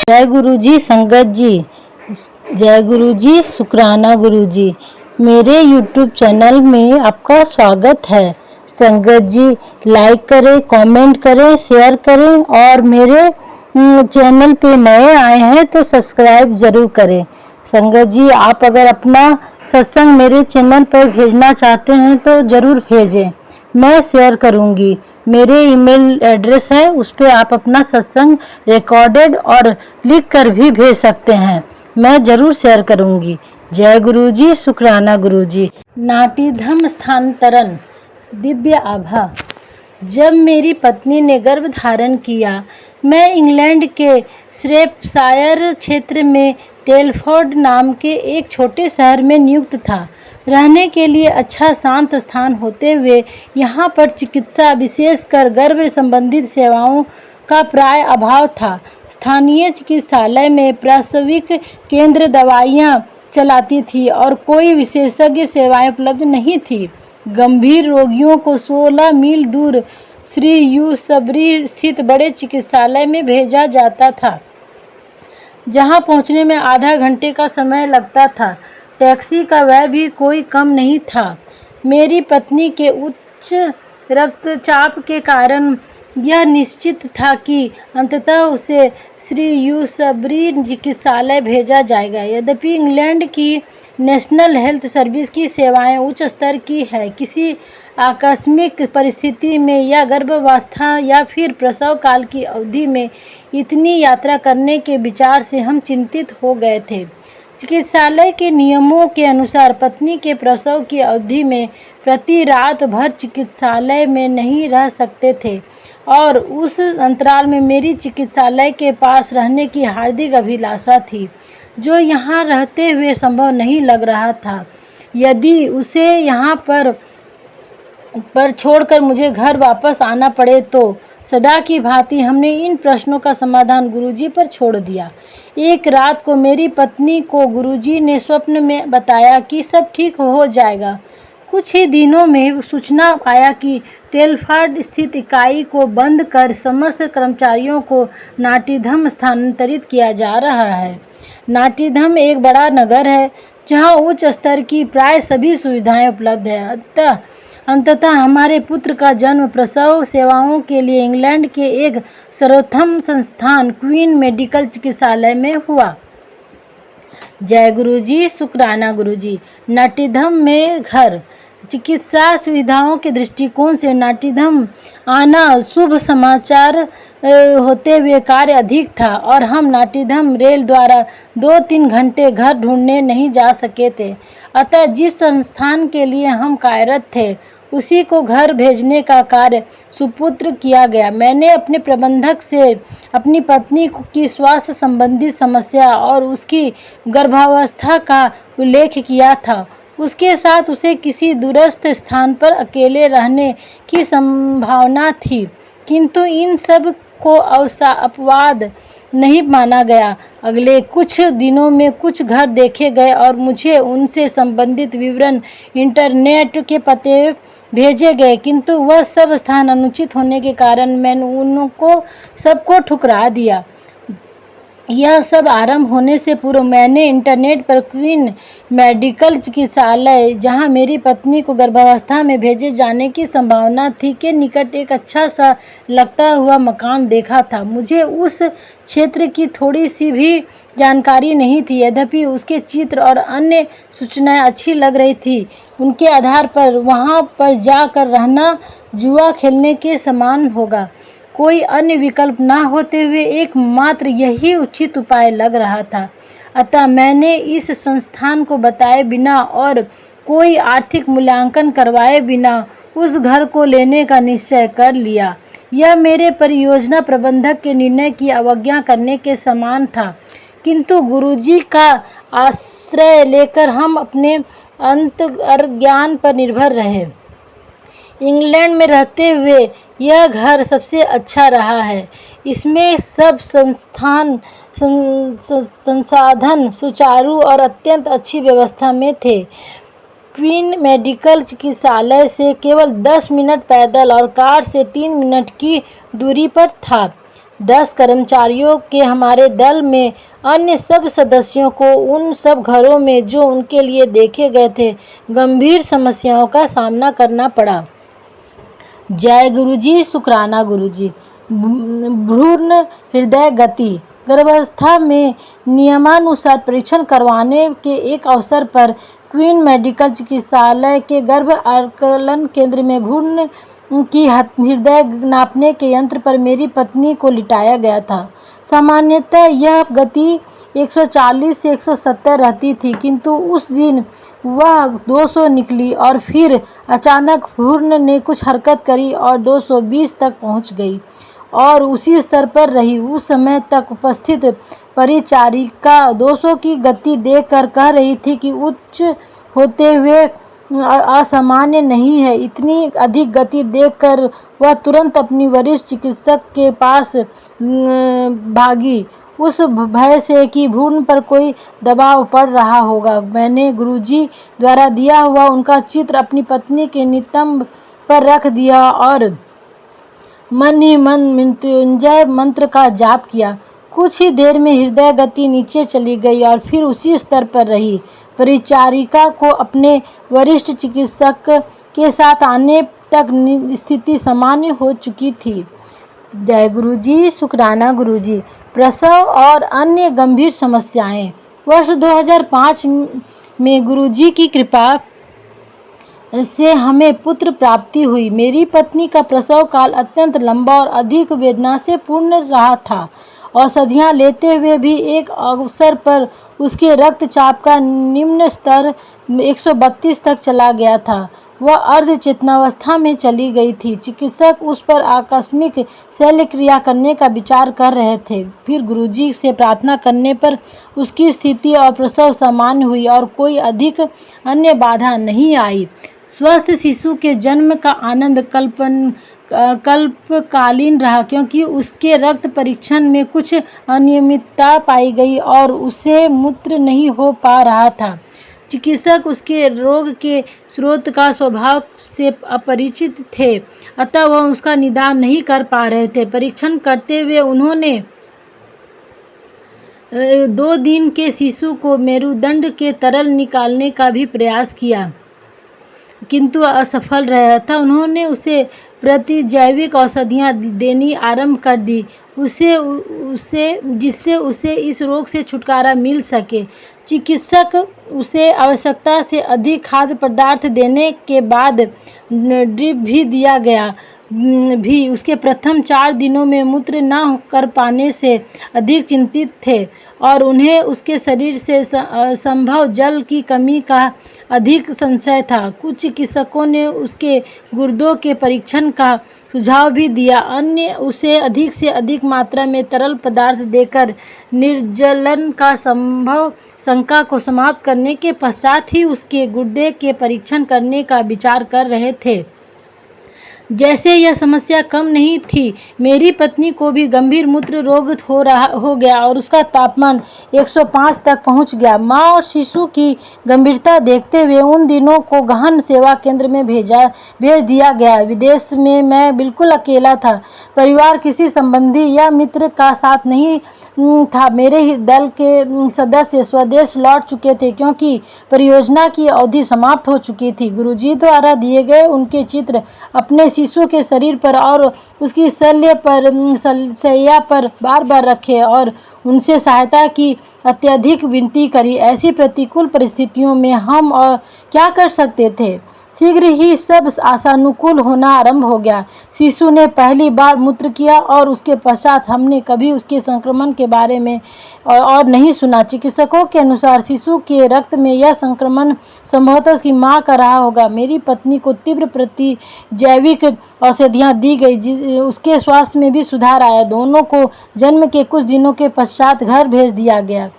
जय गुरु जी संगत जी, जय गुरु जी शुक्राना गुरु जी। मेरे YouTube चैनल में आपका स्वागत है। संगत जी लाइक करें, कमेंट करें, शेयर करें और मेरे चैनल पे नए आए हैं तो सब्सक्राइब ज़रूर करें। संगत जी आप अगर अपना सत्संग मेरे चैनल पर भेजना चाहते हैं तो ज़रूर भेजें, मैं शेयर करूंगी। मेरे ईमेल एड्रेस है, उस पर आप अपना सत्संग रिकॉर्डेड और लिख कर भी भेज सकते हैं, मैं ज़रूर शेयर करूंगी। जय गुरु जी शुक्राना गुरु जी। नाटीधम स्थानांतरण दिव्य आभा। जब मेरी पत्नी ने गर्भ धारण किया, मैं इंग्लैंड के श्रेपशायर क्षेत्र में टेलफोर्ड नाम के एक छोटे शहर में नियुक्त था। रहने के लिए अच्छा शांत स्थान होते हुए यहाँ पर चिकित्सा विशेषकर गर्भ संबंधित सेवाओं का प्राय अभाव था। स्थानीय चिकित्सालय में प्रसविक केंद्र दवाइयाँ चलाती थी और कोई विशेषज्ञ सेवाएं उपलब्ध नहीं थी। गंभीर रोगियों को 16 मील दूर श्री यूसबरी स्थित बड़े चिकित्सालय में भेजा जाता था, जहां पहुंचने में आधा घंटे का समय लगता था। टैक्सी का व्यय भी कोई कम नहीं था। मेरी पत्नी के उच्च रक्तचाप के कारण यह निश्चित था कि अंततः उसे श्री यूसबरी चिकित्सालय भेजा जाएगा। यद्यपि इंग्लैंड की नेशनल हेल्थ सर्विस की सेवाएं उच्च स्तर की है, किसी आकस्मिक परिस्थिति में या गर्भावस्था या फिर प्रसव काल की अवधि में इतनी यात्रा करने के विचार से हम चिंतित हो गए थे। चिकित्सालय के नियमों के अनुसार पत्नी के प्रसव की अवधि में प्रति रात भर चिकित्सालय में नहीं रह सकते थे और उस अंतराल में मेरी चिकित्सालय के पास रहने की हार्दिक अभिलाषा थी, जो यहाँ रहते हुए संभव नहीं लग रहा था। यदि उसे यहाँ पर छोड़कर मुझे घर वापस आना पड़े तो सदा की भांति हमने इन प्रश्नों का समाधान गुरुजी पर छोड़ दिया। एक रात को मेरी पत्नी को गुरुजी ने स्वप्न में बताया कि सब ठीक हो जाएगा। कुछ ही दिनों में सूचना आया कि टेलफोर्ड स्थित इकाई को बंद कर समस्त कर्मचारियों को नाटीधम स्थानांतरित किया जा रहा है। नाटीधम एक बड़ा नगर है जहां उच्च स्तर की प्राय सभी सुविधाएं उपलब्ध है। अंततः हमारे पुत्र का जन्म प्रसव सेवाओं के लिए इंग्लैंड के एक सर्वोत्तम संस्थान क्वीन मेडिकल चिकित्सालय में हुआ। जय गुरु जी शुक्राना गुरु जी। नाटीधम में घर चिकित्सा सुविधाओं के दृष्टिकोण से नाटीधम आना शुभ समाचार होते हुए कार्य अधिक था और हम नाटीधम रेल द्वारा 2-3 घंटे घर ढूंढने नहीं जा सके थे। अतः जिस संस्थान के लिए हम कार्यरत थे उसी को घर भेजने का कार्य सुपुत्र किया गया। मैंने अपने प्रबंधक से अपनी पत्नी की स्वास्थ्य संबंधी समस्या और उसकी गर्भावस्था का उल्लेख किया था। उसके साथ उसे किसी दूरस्थ स्थान पर अकेले रहने की संभावना थी, किंतु इन सब को अपवाद नहीं माना गया। अगले कुछ दिनों में कुछ घर देखे गए और मुझे उनसे संबंधित विवरण इंटरनेट के पते भेजे गए, किंतु वह सब स्थान अनुचित होने के कारण मैंने उनको सबको ठुकरा दिया। यह सब आरंभ होने से पूर्व मैंने इंटरनेट पर क्वीन मेडिकल चिकित्सालय, जहां मेरी पत्नी को गर्भावस्था में भेजे जाने की संभावना थी, के निकट एक अच्छा सा लगता हुआ मकान देखा था। मुझे उस क्षेत्र की थोड़ी सी भी जानकारी नहीं थी, यद्यपि उसके चित्र और अन्य सूचनाएं अच्छी लग रही थी। उनके आधार पर वहां पर जाकर रहना जुआ खेलने के समान होगा। कोई अन्य विकल्प ना होते हुए एकमात्र यही उचित उपाय लग रहा था। अतः मैंने इस संस्थान को बताए बिना और कोई आर्थिक मूल्यांकन करवाए बिना उस घर को लेने का निश्चय कर लिया। यह मेरे परियोजना प्रबंधक के निर्णय की अवज्ञा करने के समान था, किंतु गुरुजी का आश्रय लेकर हम अपने अंतर्ज्ञान पर निर्भर रहे। इंग्लैंड में रहते हुए यह घर सबसे अच्छा रहा है। इसमें सब संसाधन सुचारू और अत्यंत अच्छी व्यवस्था में थे। क्वीन मेडिकल चिकित्सालय से केवल 10 मिनट पैदल और कार से 3 मिनट की दूरी पर था। 10 कर्मचारियों के हमारे दल में अन्य सब सदस्यों को उन सब घरों में जो उनके लिए देखे गए थे गंभीर समस्याओं का सामना करना पड़ा। जय गुरुजी, शुक्राना गुरुजी। भ्रूण हृदय गति। गर्भावस्था में नियमानुसार परीक्षण करवाने के एक अवसर पर क्वीन मेडिकल चिकित्सालय के गर्भ आकलन केंद्र में भ्रूण की हृदय नापने के यंत्र पर मेरी पत्नी को लिटाया गया था। सामान्यतः यह गति 140 से 170 रहती थी, किंतु उस दिन वह 200 निकली और फिर अचानक भ्रूण ने कुछ हरकत करी और 220 तक पहुंच गई और उसी स्तर पर रही। उस समय तक उपस्थित परिचारिका 200 की गति देखकर कह रही थी कि उच्च होते हुए असामान्य नहीं है। इतनी अधिक गति देखकर वह तुरंत अपनी वरिष्ठ चिकित्सक के पास भागी, उस भय से कि भ्रूण पर कोई दबाव पड़ रहा होगा। मैंने गुरुजी द्वारा दिया हुआ उनका चित्र अपनी पत्नी के नितंब पर रख दिया और मन ही मन मृत्युंजय मंत्र का जाप किया। कुछ ही देर में हृदय गति नीचे चली गई और फिर उसी स्तर पर रही। परिचारिका को अपने वरिष्ठ चिकित्सक के साथ आने तक स्थिति सामान्य हो चुकी थी। जय गुरुजी, शुक्राना गुरुजी। प्रसव और अन्य गंभीर समस्याएं। वर्ष 2005 में गुरुजी की कृपा से हमें पुत्र प्राप्ति हुई। मेरी पत्नी का प्रसव काल अत्यंत लंबा और अधिक वेदना से पूर्ण रहा था। औषधियाँ लेते हुए भी एक अवसर पर उसके रक्तचाप का निम्न स्तर 132 तक चला गया था। वह अर्ध चेतनावस्था में चली गई थी। चिकित्सक उस पर आकस्मिक शल्य क्रिया करने का विचार कर रहे थे। फिर गुरुजी से प्रार्थना करने पर उसकी स्थिति और प्रसव सामान्य हुई और कोई अधिक अन्य बाधा नहीं आई। स्वस्थ शिशु के जन्म का आनंद कल्पकालीन रहा, क्योंकि उसके रक्त परीक्षण में कुछ अनियमितता पाई गई और उसे मूत्र नहीं हो पा रहा था। चिकित्सक उसके रोग के स्रोत का स्वभाव से अपरिचित थे, अतः वह उसका निदान नहीं कर पा रहे थे। परीक्षण करते हुए उन्होंने 2 दिन के शिशु को मेरुदंड के तरल निकालने का भी प्रयास किया, किंतु असफल रहा था। उन्होंने उसे प्रतिजैविक औषधियाँ देनी आरंभ कर दी जिससे उसे इस रोग से छुटकारा मिल सके। चिकित्सक उसे आवश्यकता से अधिक खाद्य पदार्थ देने के बाद ड्रिप भी दिया गया भी उसके प्रथम 4 दिनों में मूत्र न कर पाने से अधिक चिंतित थे और उन्हें उसके शरीर से संभव जल की कमी का अधिक संशय था। कुछ चिकित्सकों ने उसके गुर्दों के परीक्षण का सुझाव भी दिया। अन्य उसे अधिक से अधिक मात्रा में तरल पदार्थ देकर निर्जलन का संभव शंका को समाप्त करने के पश्चात ही उसके गुर्दे के परीक्षण करने का विचार कर रहे थे। जैसे यह समस्या कम नहीं थी, मेरी पत्नी को भी गंभीर मूत्र रोग हो गया और उसका तापमान 105 तक पहुंच गया। माँ और शिशु की गंभीरता देखते हुए उन दिनों को गहन सेवा केंद्र में भेज दिया गया। विदेश में मैं बिल्कुल अकेला था। परिवार किसी संबंधी या मित्र का साथ नहीं था। मेरे दल के सदस्य स्वदेश लौट चुके थे क्योंकि परियोजना की अवधि समाप्त हो चुकी थी। गुरुजी द्वारा दिए गए उनके चित्र अपने शिशु के शरीर पर और उसकी शैया पर बार बार रखे और उनसे सहायता की अत्यधिक विनती करी। ऐसी प्रतिकूल परिस्थितियों में हम और क्या कर सकते थे। शीघ्र ही सब आशानुकूल होना आरंभ हो गया। शिशु ने पहली बार मूत्र किया और उसके पश्चात हमने कभी उसके संक्रमण के बारे में और नहीं सुना। चिकित्सकों के अनुसार शिशु के रक्त में यह संक्रमण संभवतः उसकी मां का रहा होगा। मेरी पत्नी को तीव्र प्रतिजैविक औषधियाँ दी गई, उसके स्वास्थ्य में भी सुधार आया। दोनों को जन्म के कुछ दिनों के पश्चात घर भेज दिया गया।